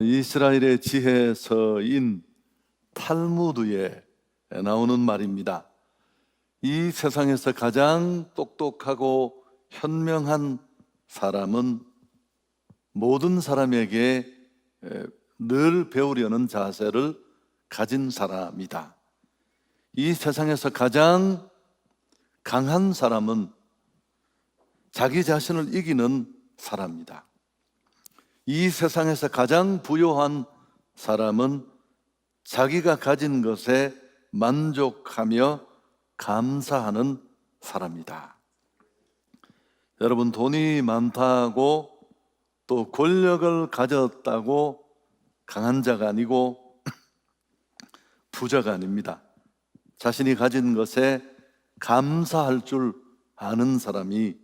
이스라엘의 지혜서인 탈무드에 나오는 말입니다. 이 세상에서 가장 똑똑하고 현명한 사람은 모든 사람에게 늘 배우려는 자세를 가진 사람이다. 이 세상에서 가장 강한 사람은 자기 자신을 이기는 사람이다. 이 세상에서 가장 부유한 사람은 자기가 가진 것에 만족하며 감사하는 사람이다. 여러분, 돈이 많다고 또 권력을 가졌다고 강한 자가 아니고 부자가 아닙니다. 자신이 가진 것에 감사할 줄 아는 사람이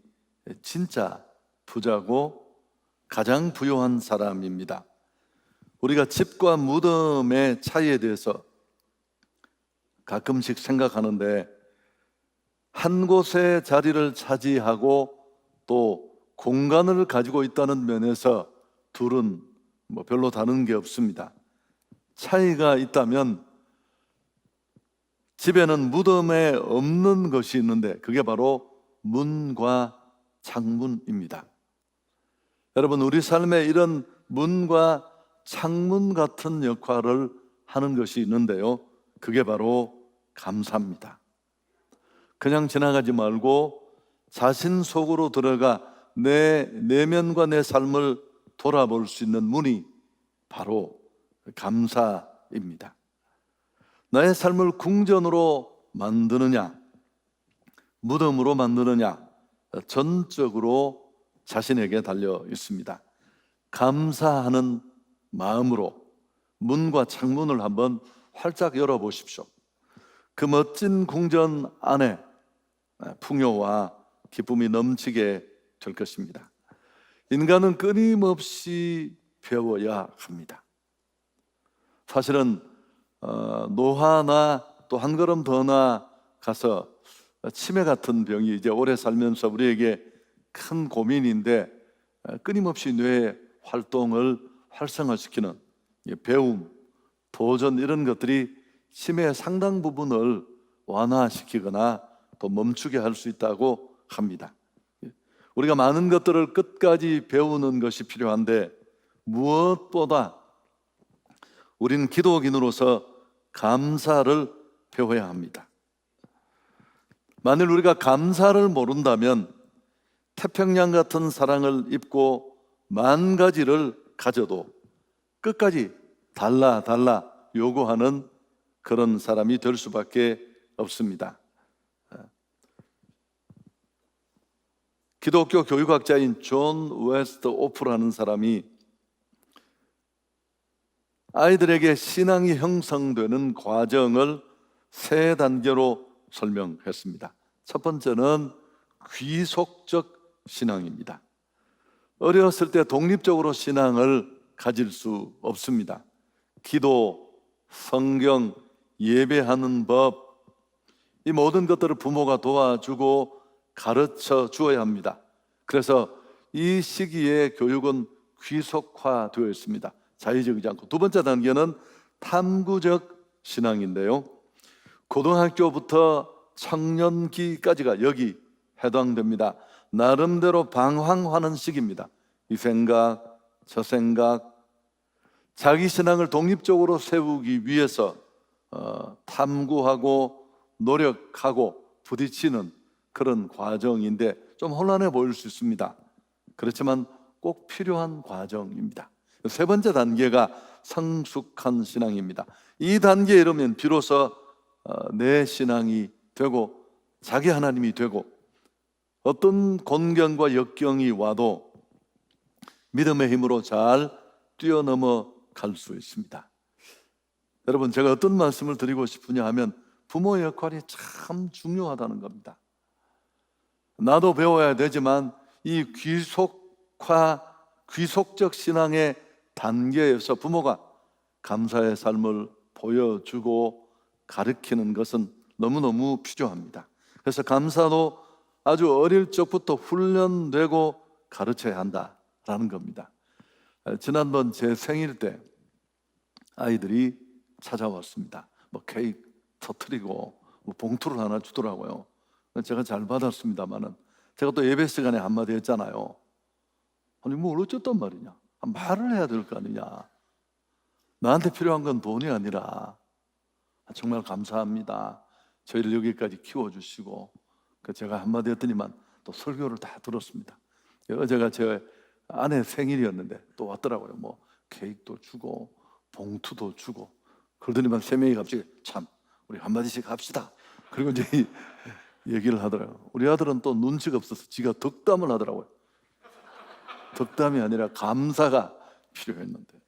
진짜 부자고 가장 부유한 사람입니다. 우리가 집과 무덤의 차이에 대해서 가끔씩 생각하는데, 한 곳에 자리를 차지하고 또 공간을 가지고 있다는 면에서 둘은 별로 다른 게 없습니다. 차이가 있다면 집에는 무덤에 없는 것이 있는데 그게 바로 문과 창문입니다. 여러분, 우리 삶에 이런 문과 창문 같은 역할을 하는 것이 있는데요, 그게 바로 감사입니다. 그냥 지나가지 말고 자신 속으로 들어가 내 내면과 내 삶을 돌아볼 수 있는 문이 바로 감사입니다. 나의 삶을 궁전으로 만드느냐, 무덤으로 만드느냐, 전적으로 자신에게 달려 있습니다. 감사하는 마음으로 문과 창문을 한번 활짝 열어보십시오. 그 멋진 궁전 안에 풍요와 기쁨이 넘치게 될 것입니다. 인간은 끊임없이 배워야 합니다. 사실은 노화나 또 한 걸음 더 나가서 치매 같은 병이 이제 오래 살면서 우리에게 큰 고민인데, 끊임없이 뇌의 활동을 활성화시키는 배움, 도전, 이런 것들이 치매의 상당 부분을 완화시키거나 또 멈추게 할 수 있다고 합니다. 우리가 많은 것들을 끝까지 배우는 것이 필요한데, 무엇보다 우리는 기독인으로서 감사를 배워야 합니다. 만일 우리가 감사를 모른다면 태평양 같은 사랑을 입고 만 가지를 가져도 끝까지 달라 요구하는 그런 사람이 될 수밖에 없습니다. 기독교 교육학자인 존 웨스트 오프라는 사람이 아이들에게 신앙이 형성되는 과정을 세 단계로 설명했습니다. 첫 번째는 귀속적 신앙입니다. 어렸을 때 독립적으로 신앙을 가질 수 없습니다. 기도, 성경, 예배하는 법, 이 모든 것들을 부모가 도와주고 가르쳐 주어야 합니다. 그래서 이 시기에 교육은 귀속화되어 있습니다. 자의적이지 않고. 두 번째 단계는 탐구적 신앙인데요, 고등학교부터 청년기까지가 여기 해당됩니다. 나름대로 방황하는 시기입니다. 이 생각, 저 생각, 자기 신앙을 독립적으로 세우기 위해서 탐구하고 노력하고 부딪히는 그런 과정인데 좀 혼란해 보일 수 있습니다. 그렇지만 꼭 필요한 과정입니다. 세 번째 단계가 성숙한 신앙입니다. 이 단계에 이르면 비로소 내 신앙이 되고 자기 하나님이 되고 어떤 곤경과 역경이 와도 믿음의 힘으로 잘 뛰어넘어 갈 수 있습니다. 여러분, 제가 어떤 말씀을 드리고 싶으냐 하면 부모의 역할이 참 중요하다는 겁니다. 나도 배워야 되지만 이 귀속적 신앙의 단계에서 부모가 감사의 삶을 보여주고 가르치는 것은 너무너무 필요합니다. 그래서 감사도 아주 어릴 적부터 훈련되고 가르쳐야 한다라는 겁니다. 지난번 제 생일 때 아이들이 찾아왔습니다. 뭐 케이크 터뜨리고 뭐 봉투를 하나 주더라고요. 제가 잘 받았습니다만은 제가 또 예배 시간에 한마디 했잖아요. 아니 뭘 어쨌단 말이냐, 말을 해야 될 거 아니냐. 나한테 필요한 건 돈이 아니라 정말 감사합니다, 저희를 여기까지 키워주시고. 제가 한마디 했더니만 또 설교를 다 들었습니다. 어제가 제 아내 생일이었는데 또 왔더라고요. 뭐 케이크도 주고 봉투도 주고. 그러더니만 세 명이 갑자기 참 우리 한마디씩 합시다. 그리고 이제 얘기를 하더라고요. 우리 아들은 또 눈치가 없어서 지가 덕담을 하더라고요. 덕담이 아니라 감사가 필요했는데.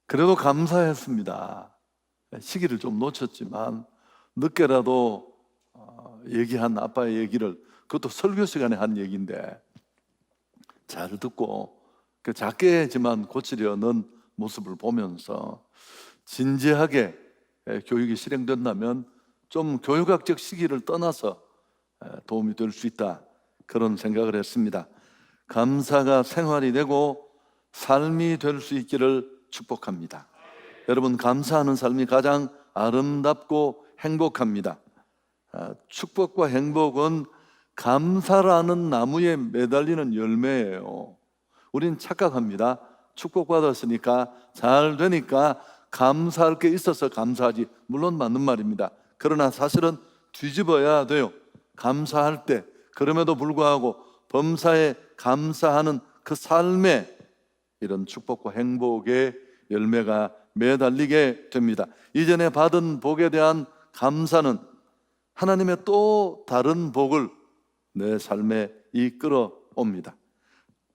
그래도 감사했습니다. 시기를 좀 놓쳤지만 늦게라도 얘기한 아빠의 얘기를, 그것도 설교 시간에 한 얘기인데 잘 듣고 그 작게지만 고치려는 모습을 보면서 진지하게 교육이 실행된다면 좀 교육학적 시기를 떠나서 도움이 될 수 있다, 그런 생각을 했습니다. 감사가 생활이 되고 삶이 될 수 있기를 축복합니다. 여러분, 감사하는 삶이 가장 아름답고 행복합니다. 축복과 행복은 감사라는 나무에 매달리는 열매예요. 우린 착각합니다. 축복받았으니까 잘 되니까 감사할 게 있어서 감사하지. 물론 맞는 말입니다. 그러나 사실은 뒤집어야 돼요. 감사할 때 그럼에도 불구하고 범사에 감사하는 그 삶에 이런 축복과 행복의 열매가 매달리게 됩니다. 이전에 받은 복에 대한 감사는 하나님의 또 다른 복을 내 삶에 이끌어 옵니다.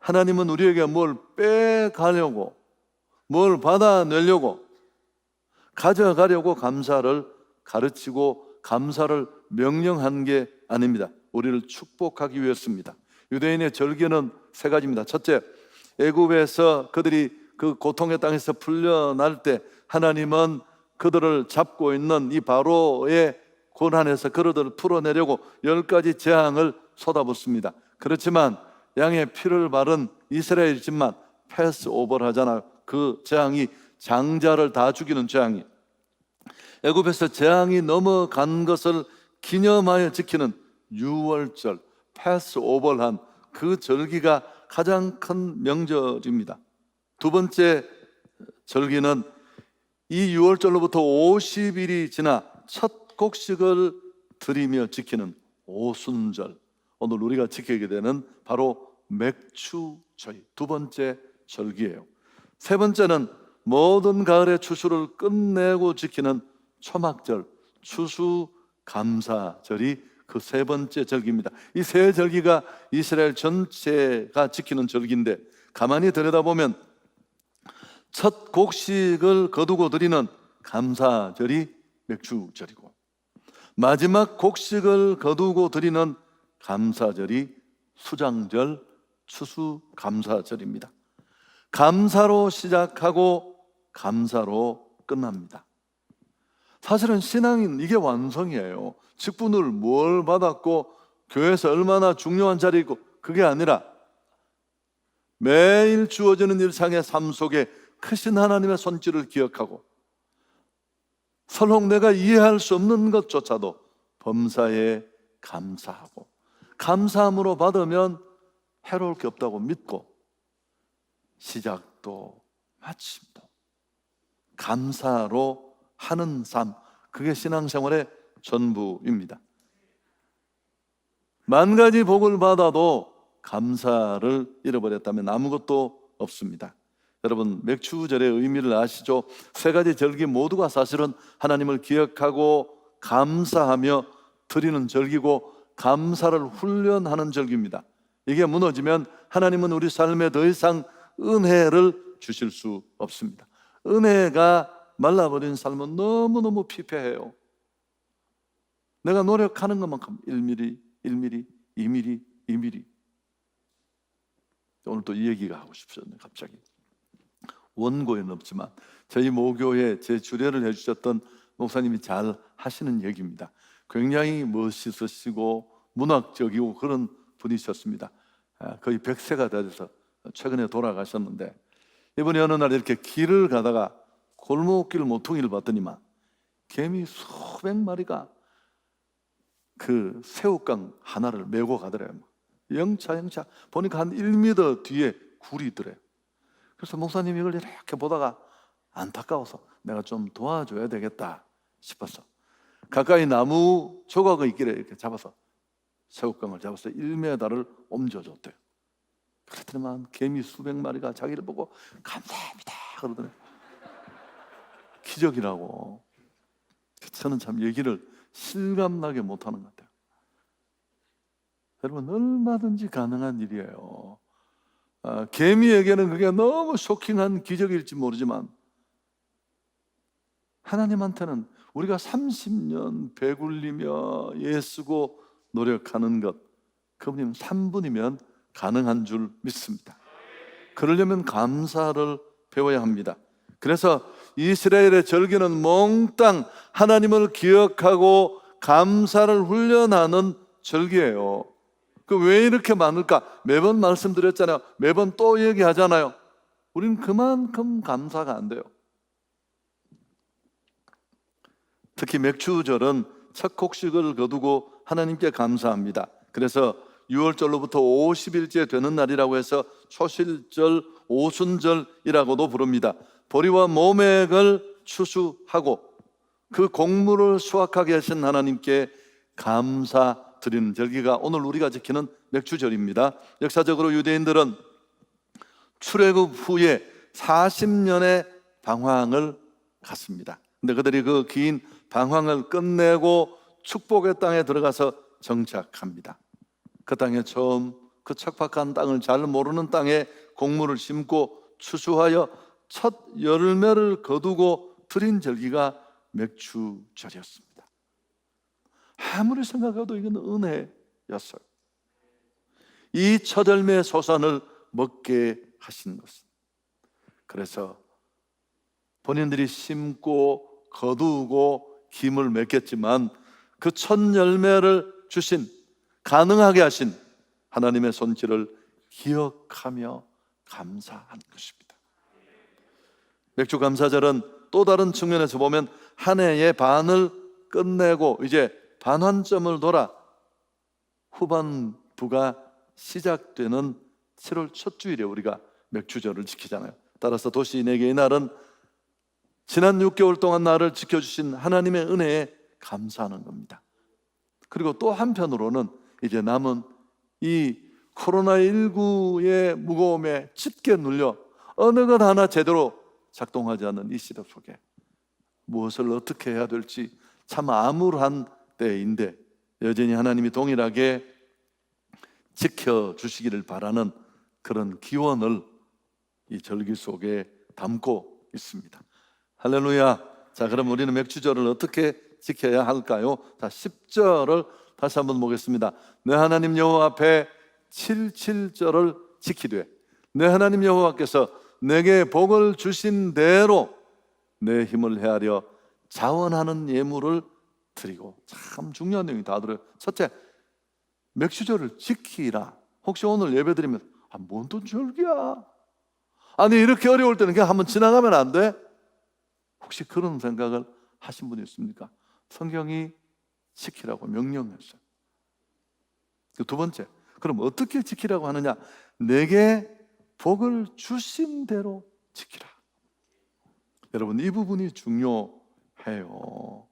하나님은 우리에게 뭘 빼가려고, 뭘 받아내려고, 가져가려고 감사를 가르치고 감사를 명령한 게 아닙니다. 우리를 축복하기 위해서입니다. 유대인의 절기는 세 가지입니다. 첫째, 애굽에서 그들이 그 고통의 땅에서 풀려날 때 하나님은 그들을 잡고 있는 이 바로의 고난에서 그들을 풀어내려고 10가지 재앙을 쏟아붓습니다. 그렇지만 양의 피를 바른 이스라엘 집만 패스오버를 하잖아요. 그 재앙이 장자를 다 죽이는 재앙이, 애굽에서 재앙이 넘어간 것을 기념하여 지키는 유월절, 패스오버를 한 그 절기가 가장 큰 명절입니다. 두 번째 절기는 이 유월절로부터 50일이 지나 첫 곡식을 드리며 지키는 오순절, 오늘 우리가 지키게 되는 바로 맥추절이 두 번째 절기예요. 세 번째는 모든 가을의 추수를 끝내고 지키는 초막절, 추수감사절이 그 세 번째 절기입니다. 이 세 절기가 이스라엘 전체가 지키는 절기인데, 가만히 들여다보면 첫 곡식을 거두고 드리는 감사절이 맥추절이고, 마지막 곡식을 거두고 드리는 감사절이 수장절, 추수감사절입니다. 감사로 시작하고 감사로 끝납니다. 사실은 신앙인 이게 완성이에요. 직분을 뭘 받았고 교회에서 얼마나 중요한 자리에 있고, 그게 아니라 매일 주어지는 일상의 삶 속에 크신 하나님의 손길을 기억하고, 설령 내가 이해할 수 없는 것조차도 범사에 감사하고, 감사함으로 받으면 해로울 게 없다고 믿고, 시작도 마침도 감사로 하는 삶, 그게 신앙생활의 전부입니다. 만 가지 복을 받아도 감사를 잃어버렸다면 아무것도 없습니다. 여러분, 맥추절의 의미를 아시죠? 세 가지 절기 모두가 사실은 하나님을 기억하고 감사하며 드리는 절기고, 감사를 훈련하는 절기입니다. 이게 무너지면 하나님은 우리 삶에 더 이상 은혜를 주실 수 없습니다. 은혜가 말라버린 삶은 너무너무 피폐해요. 내가 노력하는 것만큼 1mm, 1mm, 2mm, 2mm. 오늘 또 이 얘기가 하고 싶었네, 갑자기. 원고에는 없지만 저희 모교에 제 주례를 해주셨던 목사님이 잘 하시는 얘기입니다. 굉장히 멋있으시고 문학적이고 그런 분이셨습니다. 거의 100세가 되셔서 최근에 돌아가셨는데, 이분이 어느 날 이렇게 길을 가다가 골목길 모퉁이를 봤더니만 개미 수백 마리가 그 새우깡 하나를 메고 가더래요. 영차 보니까 한 1m 뒤에 굴이 있더래요. 그래서 목사님이 이걸 이렇게 보다가 안타까워서 내가 좀 도와줘야 되겠다 싶어서 가까이 나무 조각이 있길래 이렇게 잡아서 새우깡을 잡아서 1m를 옮겨줬대요. 그랬더니만 개미 수백 마리가 자기를 보고 감사합니다 그러더래요. 기적이라고. 저는 참 얘기를 실감나게 못하는 것 같아요. 여러분, 얼마든지 가능한 일이에요. 개미에게는 그게 너무 쇼킹한 기적일지 모르지만 하나님한테는 우리가 30년 배굴리며 애쓰고 노력하는 것, 그분님 3분이면 가능한 줄 믿습니다. 그러려면 감사를 배워야 합니다. 그래서 이스라엘의 절기는 몽땅 하나님을 기억하고 감사를 훈련하는 절기예요. 왜 이렇게 많을까? 매번 말씀드렸잖아요. 매번 또 얘기하잖아요. 우리는 그만큼 감사가 안 돼요. 특히 맥추절은 첫 곡식을 거두고 하나님께 감사합니다. 그래서 6월절로부터 50일째 되는 날이라고 해서 초실절, 오순절이라고도 부릅니다. 보리와 모맥을 추수하고 그 곡물을 수확하게 하신 하나님께 감사드리는 절기가 오늘 우리가 지키는 맥추절입니다. 역사적으로 유대인들은 출애굽 후에 40년의 방황을 갔습니다. 근데 그들이 그 긴 방황을 끝내고 축복의 땅에 들어가서 정착합니다. 그 땅에 처음 그 척박한 땅을 잘 모르는 땅에 곡물을 심고 추수하여 첫 열매를 거두고 드린 절기가 맥추절이었습니다. 아무리 생각해도 이건 은혜였어요. 이 첫 열매의 소산을 먹게 하신 것은, 그래서 본인들이 심고 거두고 김을 맺겠지만 그 첫 열매를 주신, 가능하게 하신 하나님의 손길을 기억하며 감사한 것입니다. 맥주감사절은 또 다른 측면에서 보면 한 해의 반을 끝내고 이제 반환점을 돌아 후반부가 시작되는 7월 첫 주일에 우리가 맥주절을 지키잖아요. 따라서 도시인에게 이 날은 지난 6개월 동안 나를 지켜주신 하나님의 은혜에 감사하는 겁니다. 그리고 또 한편으로는 이제 남은 이 코로나19의 무거움에 짙게 눌려 어느 것 하나 제대로 작동하지 않는 이 시대 속에 무엇을 어떻게 해야 될지 참 암울한 때인데 여전히 하나님이 동일하게 지켜주시기를 바라는 그런 기원을 이 절기 속에 담고 있습니다. 할렐루야. 자, 그럼 우리는 맥주절을 어떻게 지켜야 할까요? 자, 10절을 다시 한번 보겠습니다. 내 하나님 여호와 앞에 77절을 지키되 내 하나님 여호와께서 내게 복을 주신 대로 내 힘을 헤아려 자원하는 예물을 드리고. 참 중요한 내용이 다 들어요. 첫째, 맥주절을 지키라. 혹시 오늘 예배 드리면 뭔 또 절기야? 아니 이렇게 어려울 때는 그냥 한번 지나가면 안 돼? 혹시 그런 생각을 하신 분이 있습니까? 성경이 지키라고 명령했어요. 두 번째, 그럼 어떻게 지키라고 하느냐? 내게 복을 주신 대로 지키라. 여러분, 이 부분이 중요해요.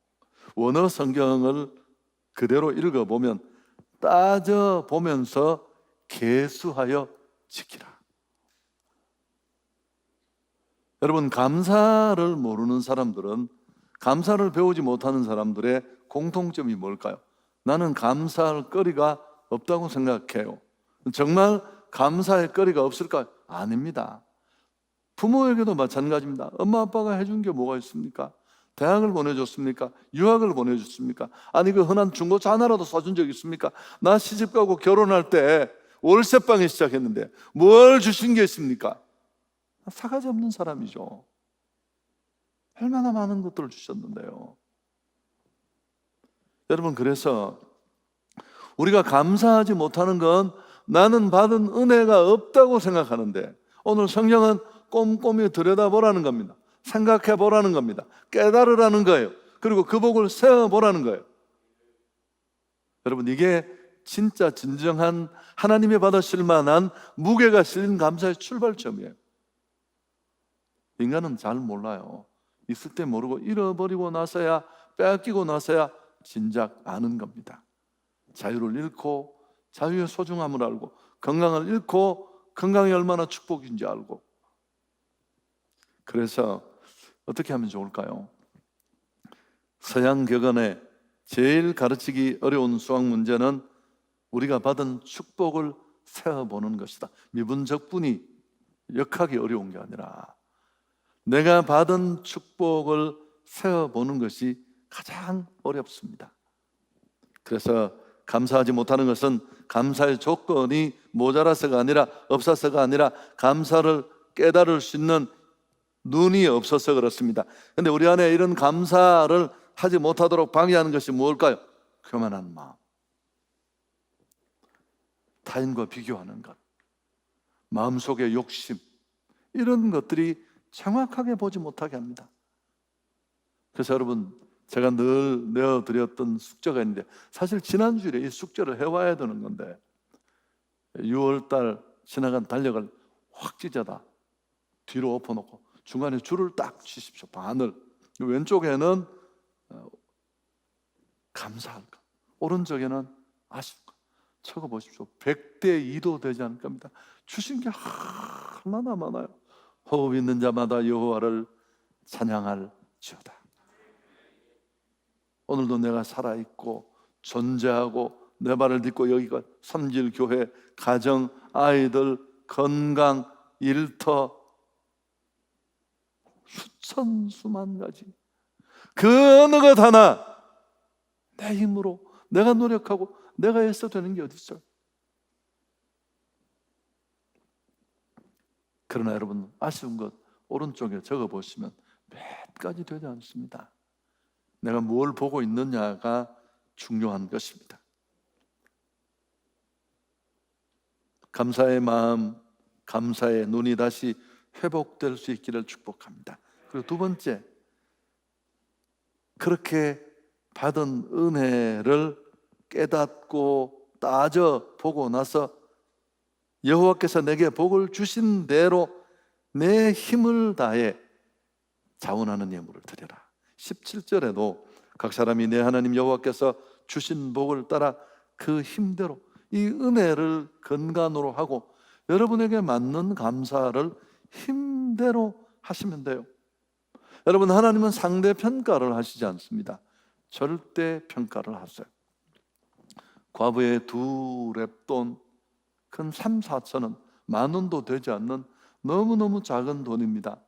원어 성경을 그대로 읽어보면 따져보면서 계수하여 지키라. 여러분, 감사를 모르는 사람들은, 감사를 배우지 못하는 사람들의 공통점이 뭘까요? 나는 감사할 거리가 없다고 생각해요. 정말 감사할 거리가 없을까요? 아닙니다. 부모에게도 마찬가지입니다. 엄마 아빠가 해준 게 뭐가 있습니까? 대학을 보내줬습니까? 유학을 보내줬습니까? 아니 그 흔한 중고차 하나라도 사준 적 있습니까? 나 시집가고 결혼할 때 월세방에 시작했는데 뭘 주신 게 있습니까? 사가지 없는 사람이죠. 얼마나 많은 것들을 주셨는데요. 여러분, 그래서 우리가 감사하지 못하는 건 나는 받은 은혜가 없다고 생각하는데 오늘 성경은 꼼꼼히 들여다보라는 겁니다. 생각해 보라는 겁니다. 깨달으라는 거예요. 그리고 그 복을 세워보라는 거예요. 여러분, 이게 진짜 진정한 하나님이 받으실 만한 무게가 실린 감사의 출발점이에요. 인간은 잘 몰라요. 있을 때 모르고 잃어버리고 나서야, 빼앗기고 나서야 진작 아는 겁니다. 자유를 잃고 자유의 소중함을 알고, 건강을 잃고 건강이 얼마나 축복인지 알고. 그래서 어떻게 하면 좋을까요? 서양 격언에 제일 가르치기 어려운 수학 문제는 우리가 받은 축복을 세어보는 것이다. 미분적분이 역학이 어려운 게 아니라 내가 받은 축복을 세어보는 것이 가장 어렵습니다. 그래서 감사하지 못하는 것은 감사의 조건이 모자라서가 아니라, 없어서가 아니라 감사를 깨달을 수 있는 눈이 없어서 그렇습니다. 그런데 우리 안에 이런 감사를 하지 못하도록 방해하는 것이 무엇일까요? 교만한 마음, 타인과 비교하는 것, 마음속의 욕심, 이런 것들이 정확하게 보지 못하게 합니다. 그래서 여러분, 제가 늘 내어드렸던 숙제가 있는데, 사실 지난주에 이 숙제를 해와야 되는 건데 6월달 지나간 달력을 확 찢어다 뒤로 엎어놓고 중간에 줄을 딱 치십시오. 반을. 왼쪽에는 감사할 것, 오른쪽에는 아쉬운 것 적어보십시오. 100대 2도 되지 않을 겁니다. 주신 게 얼마나 많아요. 호흡 있는 자마다 여호와를 찬양할지어다. 오늘도 내가 살아있고 존재하고 내 발을 딛고 여기가 삼질교회, 가정, 아이들, 건강, 일터, 수천 수만 가지, 그 어느 것 하나 내 힘으로 내가 노력하고 내가 애써 되는 게 어디 있어요? 그러나 여러분, 아쉬운 것 오른쪽에 적어보시면 몇 가지 되지 않습니다. 내가 뭘 보고 있느냐가 중요한 것입니다. 감사의 마음, 감사의 눈이 다시 회복될 수 있기를 축복합니다. 그리고 두 번째, 그렇게 받은 은혜를 깨닫고 따져보고 나서 여호와께서 내게 복을 주신 대로 내 힘을 다해 자원하는 예물을 드려라. 17절에도 각 사람이 내 하나님 여호와께서 주신 복을 따라 그 힘대로, 이 은혜를 근간으로 하고 여러분에게 맞는 감사를 힘대로 하시면 돼요. 여러분, 하나님은 상대 평가를 하시지 않습니다. 절대 평가를 하세요. 과부의 2렙돈, 큰 3, 4천원, 10,000원도 되지 않는 너무너무 작은 돈입니다.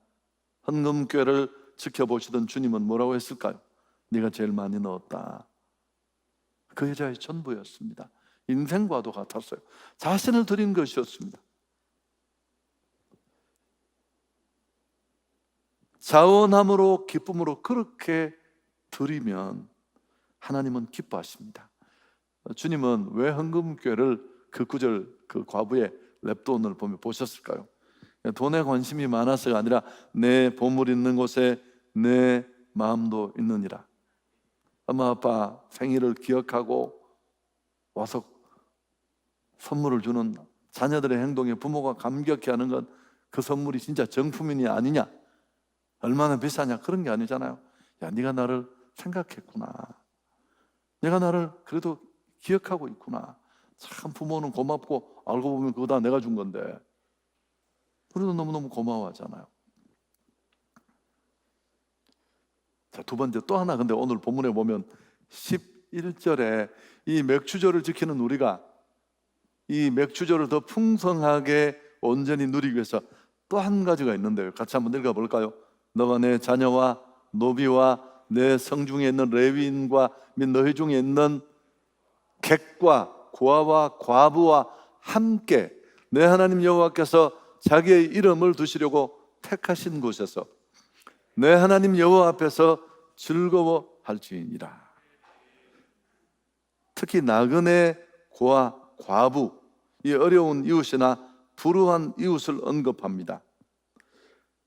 헌금궤를 지켜보시던 주님은 뭐라고 했을까요? 네가 제일 많이 넣었다. 그 여자의 전부였습니다. 인생과도 같았어요. 자신을 드린 것이었습니다. 자원함으로, 기쁨으로 그렇게 드리면 하나님은 기뻐하십니다. 주님은 왜 헌금궤를 그 구절, 그 과부의 렙돈을 보며 보셨을까요? 돈에 관심이 많아서가 아니라 내 보물 있는 곳에 내 마음도 있느니라. 엄마 아빠 생일을 기억하고 와서 선물을 주는 자녀들의 행동에 부모가 감격해하는 건 그 선물이 진짜 정품이냐 아니냐, 얼마나 비싸냐, 그런 게 아니잖아요. 야, 네가 나를 생각했구나, 내가 나를 그래도 기억하고 있구나. 참 부모는 고맙고 알고 보면 그거 다 내가 준 건데 그래도 너무너무 고마워하잖아요. 자, 두 번째 또 하나, 근데 오늘 본문에 보면 11절에 이 맥추절을 지키는 우리가 이 맥추절을 더 풍성하게 온전히 누리기 위해서 또 한 가지가 있는데요. 같이 한번 읽어볼까요? 너와 내 자녀와 노비와 내 성중에 있는 레위인과 및 너희 중에 있는 객과 고아와 과부와 함께 내 하나님 여호와께서 자기의 이름을 두시려고 택하신 곳에서 내 하나님 여호와 앞에서 즐거워할지니라. 특히 나그네 고아 과부, 이 어려운 이웃이나 불우한 이웃을 언급합니다.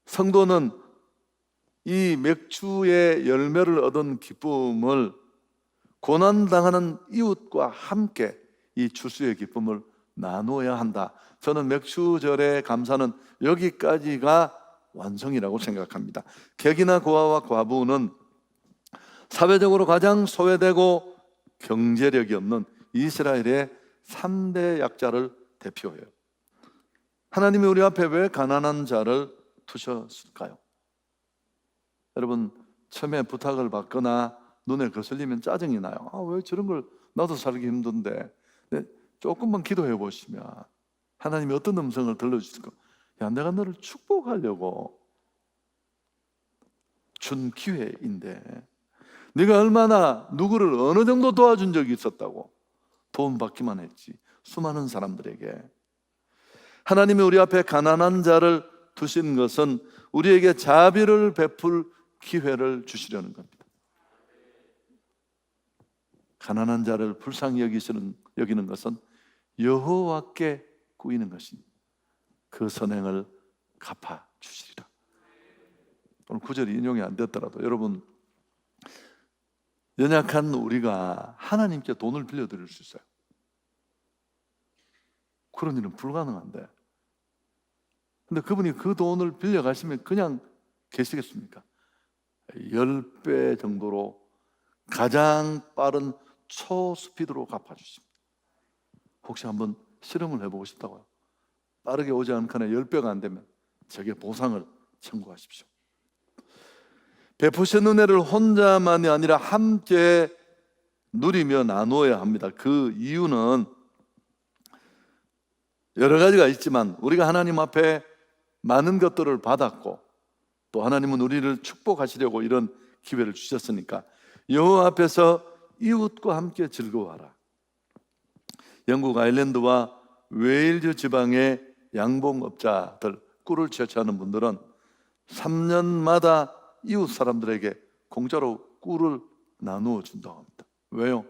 성도는 이 맥주의 열매를 얻은 기쁨을 고난당하는 이웃과 함께 이 추수의 기쁨을 나누어야 한다. 저는 맥주절의 감사는 여기까지가 완성이라고 생각합니다. 객이나 고아와 과부는 사회적으로 가장 소외되고 경제력이 없는 이스라엘의 3대 약자를 대표해요. 하나님이 우리 앞에 왜 가난한 자를 두셨을까요? 여러분, 처음에 부탁을 받거나 눈에 거슬리면 짜증이 나요. 왜 저런 걸 나도 살기 힘든데. 조금만 기도해 보시면 하나님이 어떤 음성을 들려주실까? 야, 내가 너를 축복하려고 준 기회인데 네가 얼마나 누구를 어느 정도 도와준 적이 있었다고. 도움 받기만 했지. 수많은 사람들에게. 하나님이 우리 앞에 가난한 자를 두신 것은 우리에게 자비를 베풀 기회를 주시려는 겁니다. 가난한 자를 불쌍히 여기는 것은 여호와께 꾸이는 것이니 그 선행을 갚아 주시리라. 오늘 구절이 인용이 안 됐더라도 여러분, 연약한 우리가 하나님께 돈을 빌려드릴 수 있어요. 그런 일은 불가능한데, 근데 그분이 그 돈을 빌려가시면 그냥 계시겠습니까? 10배 정도로 가장 빠른 초스피드로 갚아주십니다. 혹시 한번 실험을 해보고 싶다고요? 빠르게 오지 않거나 10배가 안 되면 저게 보상을 청구하십시오. 베푸신 은혜를 혼자만이 아니라 함께 누리며 나누어야 합니다. 그 이유는 여러 가지가 있지만 우리가 하나님 앞에 많은 것들을 받았고 또 하나님은 우리를 축복하시려고 이런 기회를 주셨으니까 여호와 앞에서 이웃과 함께 즐거워하라. 영국 아일랜드와 웨일즈 지방의 양봉업자들, 꿀을 채취하는 분들은 3년마다 이웃 사람들에게 공짜로 꿀을 나누어 준다고 합니다. 왜요?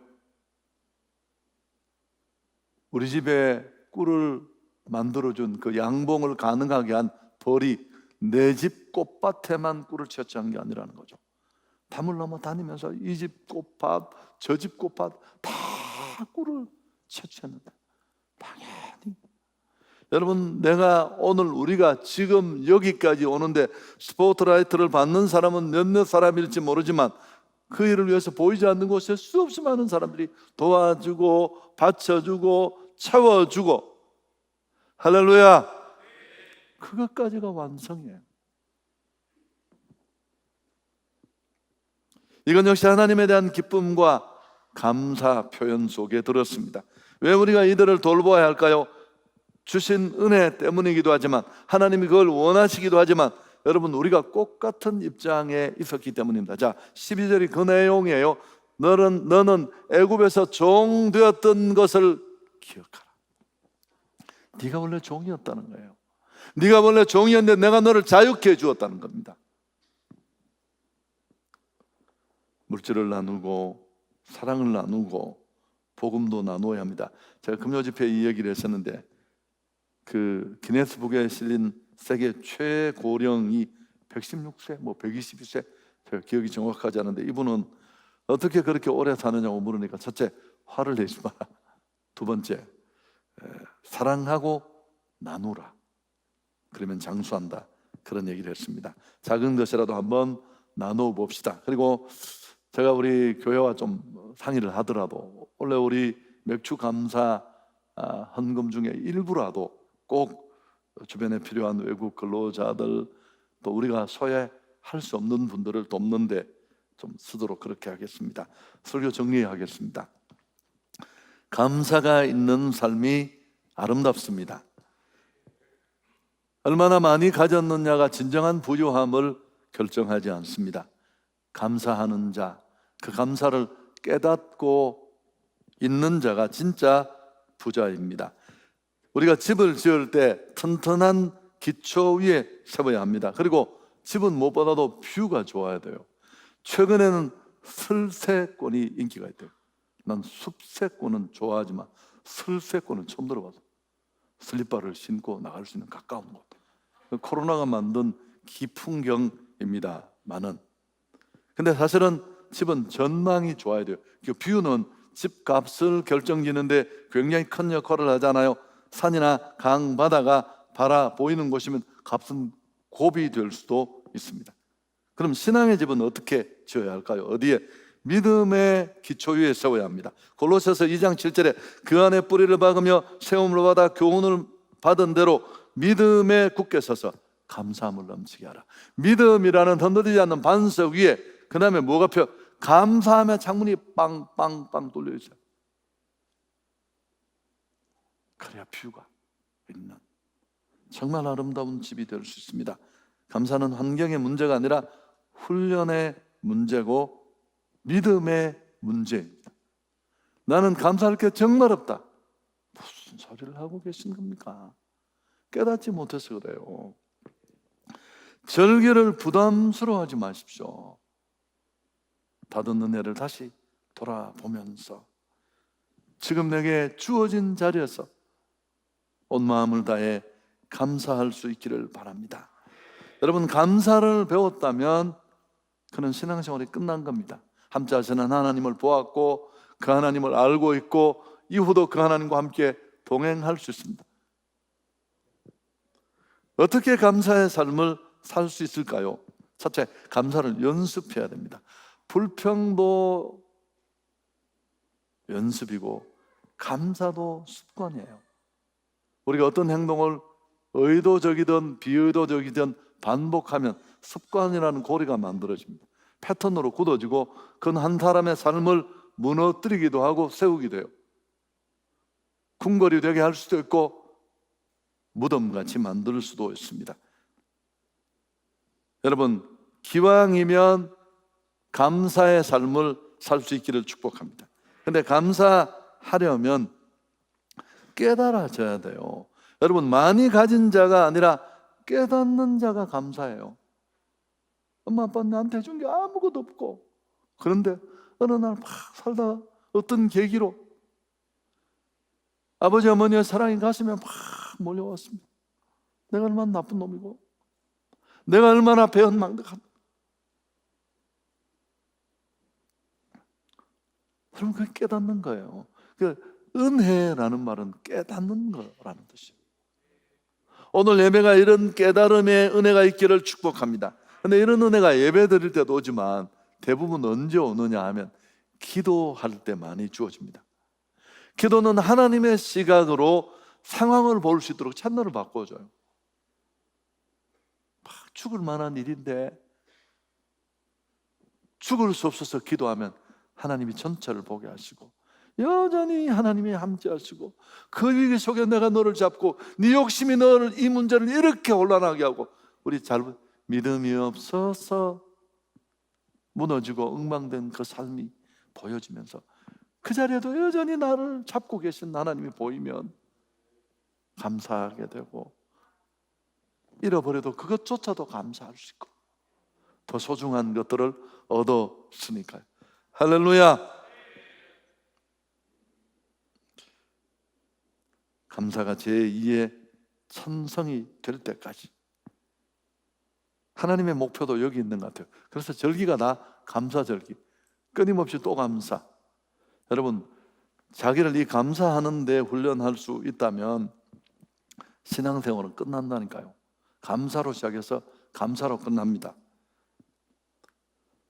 우리 집에 꿀을 만들어준 그 양봉을 가능하게 한 벌이 내 집 꽃밭에만 꿀을 채취한 게 아니라는 거죠. 담을 넘어 다니면서 이 집 꽃밭, 저 집 꽃밭 다 꿀을 채취했는데 당연히 여러분, 내가 오늘 우리가 지금 여기까지 오는데 스포트라이트를 받는 사람은 몇몇 사람일지 모르지만 그 일을 위해서 보이지 않는 곳에 수없이 많은 사람들이 도와주고 받쳐주고 채워주고, 할렐루야, 그것까지가 완성이에요. 이건 역시 하나님에 대한 기쁨과 감사 표현 속에 들었습니다. 왜 우리가 이들을 돌보아야 할까요? 주신 은혜 때문이기도 하지만 하나님이 그걸 원하시기도 하지만 여러분, 우리가 꼭 같은 입장에 있었기 때문입니다. 자, 12절이 그 내용이에요. 너는 애굽에서 종 되었던 것을 기억하라. 네가 원래 종이었다는 거예요. 네가 원래 종이었는데 내가 너를 자유케 해주었다는 겁니다. 물질을 나누고 사랑을 나누고 복음도 나누어야 합니다. 제가 금요집회에 이 얘기를 했었는데 그 기네스북에 실린 세계 최고령이 116세, 122세, 제가 기억이 정확하지 않은데 이분은 어떻게 그렇게 오래 사느냐고 물으니까 첫째, 화를 내지 마라. 두 번째, 사랑하고 나누라. 그러면 장수한다. 그런 얘기를 했습니다. 작은 것이라도 한번 나누어 봅시다. 그리고 제가 우리 교회와 좀 상의를 하더라도 원래 우리 맥주 감사 헌금 중에 일부라도 꼭 주변에 필요한 외국 근로자들 또 우리가 소외할 수 없는 분들을 돕는데 좀 쓰도록 그렇게 하겠습니다. 설교 정리하겠습니다. 감사가 있는 삶이 아름답습니다. 얼마나 많이 가졌느냐가 진정한 부유함을 결정하지 않습니다. 감사하는 자, 그 감사를 깨닫고 있는 자가 진짜 부자입니다. 우리가 집을 지을 때 튼튼한 기초 위에 세워야 합니다. 그리고 집은 무엇보다도 뷰가 좋아야 돼요. 최근에는 설세권이 인기가 있대요. 난 숲세권은 좋아하지만 설세권은 처음 들어봐서 슬리퍼를 신고 나갈 수 있는 가까운 곳. 코로나가 만든 기풍경입니다만은, 근데 사실은 집은 전망이 좋아야 돼요. 그 뷰는 집값을 결정짓는데 굉장히 큰 역할을 하잖아요. 산이나 강, 바다가 바라 보이는 곳이면 값은 고비 될 수도 있습니다. 그럼 신앙의 집은 어떻게 지어야 할까요? 어디에? 믿음의 기초 위에 세워야 합니다. 골로새서 2장 7절에 그 안에 뿌리를 박으며 세움을 받아 교훈을 받은 대로 믿음에 굳게 서서 감사함을 넘치게 하라. 믿음이라는 흔들리지 않는 반석 위에 그 다음에 뭐가 펴? 감사함의 창문이 빵빵빵 뚫려 있어요. 그래야 뷰가 있는 정말 아름다운 집이 될 수 있습니다. 감사는 환경의 문제가 아니라 훈련의 문제고 믿음의 문제입니다. 나는 감사할 게 정말 없다. 무슨 소리를 하고 계신 겁니까? 깨닫지 못해서 그래요. 절기를 부담스러워하지 마십시오. 받은 은혜를 다시 돌아보면서 지금 내게 주어진 자리에서 온 마음을 다해 감사할 수 있기를 바랍니다. 여러분, 감사를 배웠다면 그는 신앙생활이 끝난 겁니다. 함께하시는 하나님을 보았고 그 하나님을 알고 있고 이후도 그 하나님과 함께 동행할 수 있습니다. 어떻게 감사의 삶을 살 수 있을까요? 첫째, 감사를 연습해야 됩니다. 불평도 연습이고 감사도 습관이에요. 우리가 어떤 행동을 의도적이든 비의도적이든 반복하면 습관이라는 고리가 만들어집니다. 패턴으로 굳어지고 그건 한 사람의 삶을 무너뜨리기도 하고 세우기도 해요. 궁궐이 되게 할 수도 있고 무덤같이 만들 수도 있습니다. 여러분, 기왕이면 감사의 삶을 살 수 있기를 축복합니다. 근데 감사하려면 깨달아져야 돼요. 여러분, 많이 가진 자가 아니라 깨닫는 자가 감사해요. 엄마 아빠 나한테 해준 게 아무것도 없고, 그런데 어느 날 막 살다 어떤 계기로 아버지 어머니의 사랑이 가슴에 막 몰려왔습니다. 내가 얼마나 나쁜 놈이고 내가 얼마나 배은망덕한. 그럼 그게 깨닫는 거예요. 그 은혜라는 말은 깨닫는 거라는 뜻이에요. 오늘 예배가 이런 깨달음의 은혜가 있기를 축복합니다. 근데 이런 은혜가 예배 드릴 때도 오지만 대부분 언제 오느냐 하면 기도할 때 많이 주어집니다. 기도는 하나님의 시각으로 상황을 볼 수 있도록 채널을 바꿔줘요. 막 죽을 만한 일인데 죽을 수 없어서 기도하면 하나님이 전체를 보게 하시고 여전히 하나님이 함께 하시고 그 위기 속에 내가 너를 잡고 네 욕심이 너를 이 문제를 이렇게 혼란하게 하고 우리 잘 믿음이 없어서 무너지고 엉망된 그 삶이 보여지면서 그 자리에도 여전히 나를 잡고 계신 하나님이 보이면 감사하게 되고 잃어버려도 그것조차도 감사할 수 있고 더 소중한 것들을 얻었으니까요. 할렐루야. 감사가 제2의 천성이 될 때까지 하나님의 목표도 여기 있는 것 같아요. 그래서 절기가 다 감사절기, 끊임없이 또 감사. 여러분, 자기를 이 감사하는 데 훈련할 수 있다면 신앙생활은 끝난다니까요. 감사로 시작해서 감사로 끝납니다.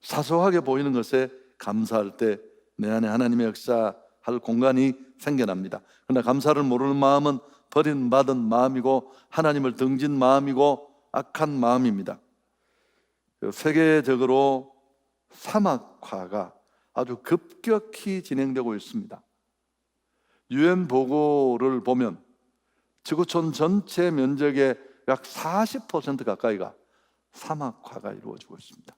사소하게 보이는 것에 감사할 때 내 안에 하나님의 역사할 공간이 생겨납니다. 그러나 감사를 모르는 마음은 버림받은 마음이고 하나님을 등진 마음이고 악한 마음입니다. 세계적으로 사막화가 아주 급격히 진행되고 있습니다. UN 보고를 보면 지구촌 전체 면적의 약 40% 가까이가 사막화가 이루어지고 있습니다.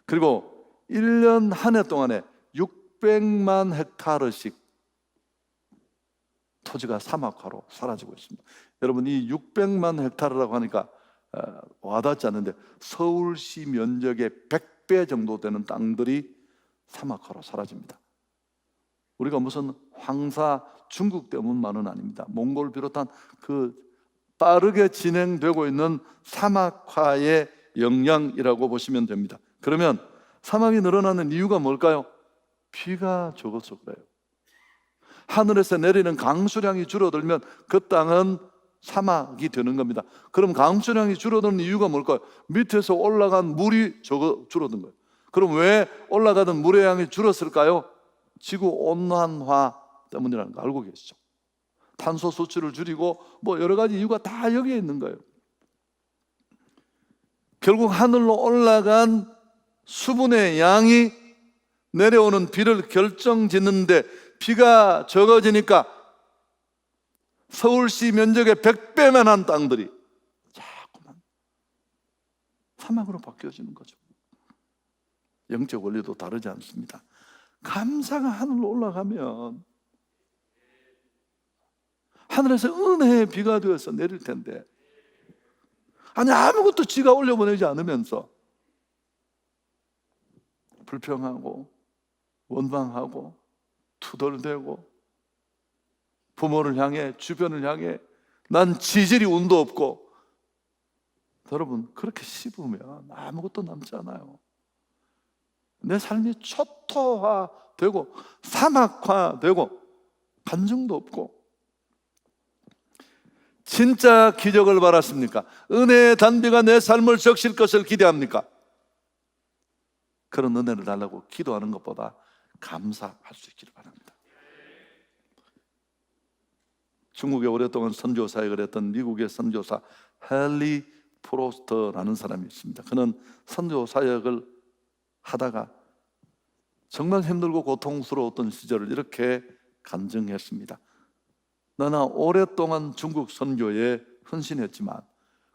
그리고 1년 한 해 동안에 600만 헥타르씩 토지가 사막화로 사라지고 있습니다. 여러분, 이 600만 헥타르라고 하니까 와닿지 않는데 서울시 면적의 100배 정도 되는 땅들이 사막화로 사라집니다. 우리가 무슨 황사 중국 때문만은 아닙니다. 몽골 비롯한 그 빠르게 진행되고 있는 사막화의 영향이라고 보시면 됩니다. 그러면 사막이 늘어나는 이유가 뭘까요? 비가 적어서 그래요. 하늘에서 내리는 강수량이 줄어들면 그 땅은 사막이 되는 겁니다. 그럼 강수량이 줄어드는 이유가 뭘까요? 밑에서 올라간 물이 줄어든 거예요. 그럼 왜 올라가던 물의 양이 줄었을까요? 지구 온난화 때문이라는 거 알고 계시죠? 탄소 수치를 줄이고 뭐 여러 가지 이유가 다 여기에 있는 거예요. 결국 하늘로 올라간 수분의 양이 내려오는 비를 결정짓는데, 비가 적어지니까 서울시 면적의 100배만 한 땅들이 자꾸만 사막으로 바뀌어지는 거죠. 영적 원리도 다르지 않습니다. 감사가 하늘로 올라가면 하늘에서 은혜의 비가 되어서 내릴 텐데, 아니 아무것도 지가 올려보내지 않으면서 불평하고 원망하고 투덜대고 부모를 향해 주변을 향해 난 지질이 운도 없고, 여러분 그렇게 씹으면 아무것도 남지 않아요. 내 삶이 초토화되고 사막화되고 반증도 없고. 진짜 기적을 바랐습니까? 은혜의 단비가 내 삶을 적실 것을 기대합니까? 그런 은혜를 달라고 기도하는 것보다 감사할 수 있기를 바랍니다. 중국에 오랫동안 선교 사역을 했던 미국의 선교사 헨리 프로스터라는 사람이 있습니다. 그는 선교 사역을 하다가 정말 힘들고 고통스러웠던 시절을 이렇게 간증했습니다. 나는 오랫동안 중국 선교에 헌신했지만,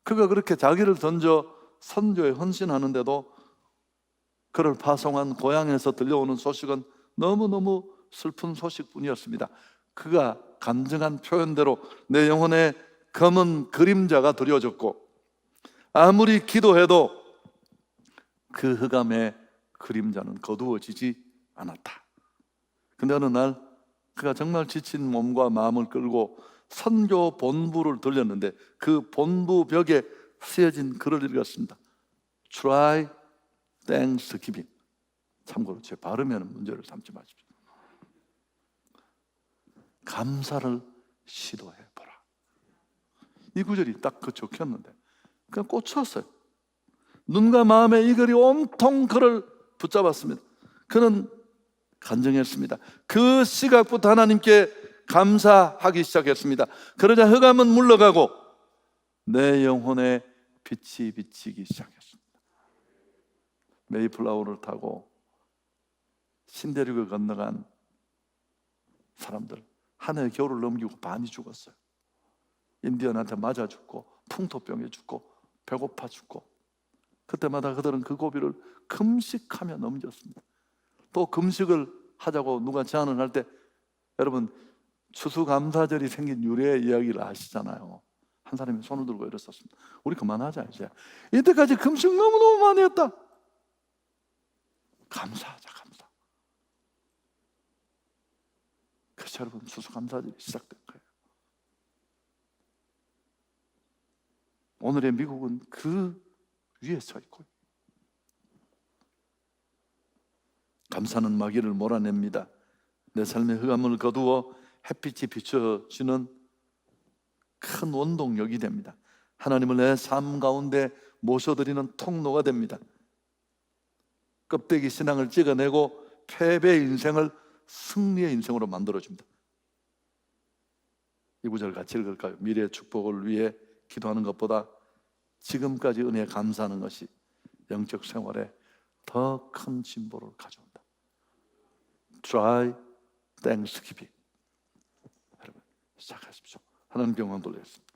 그가 그렇게 자기를 던져 선교에 헌신하는데도 그를 파송한 고향에서 들려오는 소식은 너무너무 슬픈 소식뿐이었습니다. 그가 간증한 표현대로 내 영혼에 검은 그림자가 드려졌고, 아무리 기도해도 그 흑암의 그림자는 거두어지지 않았다. 근데 어느 날 그가 정말 지친 몸과 마음을 끌고 선교 본부를 들렸는데, 그 본부 벽에 쓰여진 글을 읽었습니다. Try Thanksgiving. 참고로 제 발음에는 문제를 삼지 마십시오. 감사를 시도해보라. 이 구절이 딱 그 적혔는데 그냥 꽂혔어요. 눈과 마음의 이 글이 온통 그를 붙잡았습니다. 그는 간증했습니다. 그 시각부터 하나님께 감사하기 시작했습니다. 그러자 흑암은 물러가고 내 영혼에 빛이 비치기 시작했습니다. 메이플라워를 타고 신대륙을 건너간 사람들, 한 해 겨울을 넘기고 반이 죽었어요. 인디언한테 맞아 죽고 풍토병에 죽고 배고파 죽고, 그때마다 그들은 그 고비를 금식하며 넘겼습니다. 또 금식을 하자고 누가 제안을 할 때, 여러분 추수감사절이 생긴 유래의 이야기를 아시잖아요. 한 사람이 손을 들고 이랬었습니다. 우리 그만하자 이제. 이때까지 금식 너무너무 많이 했다. 감사하자, 감사. 그래서 여러분 추수감사절이 시작된 거예요. 오늘의 미국은 그 위에 서 있고, 감사는 마귀를 몰아냅니다. 내 삶의 흑암을 거두어 햇빛이 비춰지는 큰 원동력이 됩니다. 하나님을 내 삶 가운데 모셔드리는 통로가 됩니다. 껍데기 신앙을 찍어내고 패배의 인생을 승리의 인생으로 만들어줍니다. 이 구절 같이 읽을까요? 미래의 축복을 위해 기도하는 것보다 지금까지 은혜에 감사하는 것이 영적 생활에 더 큰 진보를 가져온다. Try Thanksgiving. 여러분 시작하십시오. 하나님 영광 돌리겠습니다.